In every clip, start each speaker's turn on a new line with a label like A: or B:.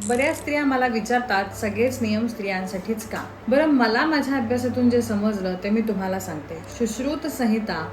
A: बऱ्याच स्त्रिया मला विचारतात सगळेच नियम स्त्रियांसाठीच का? बरं, मला माझ्या अभ्यासातून जे समजलं ते मी तुम्हाला सांगते. सुश्रुत संहिता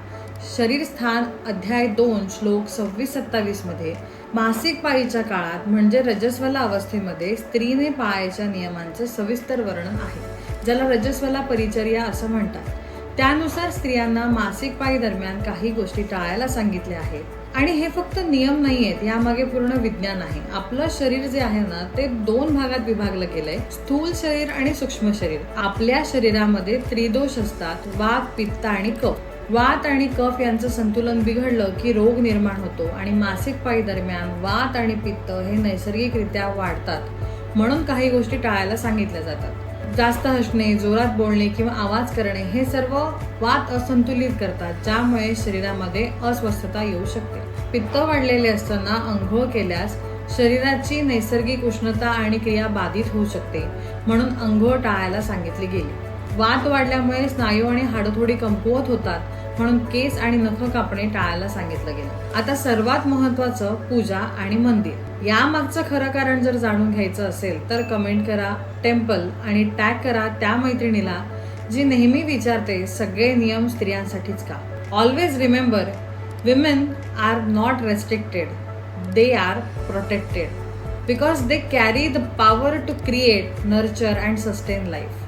A: शरीर स्थान अध्याय 2 श्लोक 26-27 मध्ये मासिक पाळीच्या काळात म्हणजे रजस्वला अवस्थेमध्ये स्त्रीने पाळायच्या नियमांचं सविस्तर वर्णन आहे, ज्याला रजस्वला परिचर्या असं म्हणतात. त्यानुसार स्त्रियांना मासिक पाळी दरम्यान काही गोष्टी टाळायला सांगितल्या आहेत. आणि हे फक्त नियम नाहीयेत, यामागे पूर्ण विज्ञान आहे. आपलं शरीर जे आहे ना ते 2 भागात विभागलं गेलंय, स्थूल शरीर आणि सूक्ष्म शरीर. आपल्या शरीरामध्ये त्रिदोष असतात, वात, पित्त आणि कफ. वात आणि कफ यांचं संतुलन बिघडलं की रोग निर्माण होतो आणि मासिक पाळी दरम्यान वात आणि पित्त हे नैसर्गिकरित्या वाढतात. म्हणून काही गोष्टी टाळायला सांगितल्या जातात. जास्त हसणे, जोरात बोलणे किंवा आवाज करणे हे सर्व वात असंतुलित करतात, ज्यामुळे शरीरामध्ये अस्वस्थता येऊ शकते. पित्त वाढलेले असताना अंघोळ केल्यास शरीराची नैसर्गिक उष्णता आणि क्रिया बाधित होऊ शकते, म्हणून अंघोळ टाळायला सांगितली गेली. वात वाढल्यामुळे स्नायू आणि हाडं थोडी कमकुवत होतात, म्हणून केस आणि नख कापणे टाळायला सांगितलं गेलं. आता सर्वात महत्वाचं, पूजा आणि मंदिर. यामागचं खरं कारण जर जाणून घ्यायचं असेल तर कमेंट करा टेम्पल आणि टॅग करा त्या मैत्रिणीला जी नेहमी विचारते सगळे नियम स्त्रियांसाठीच का. Always remember, women are not restricted, they are protected because they carry the power to create, nurture and sustain life.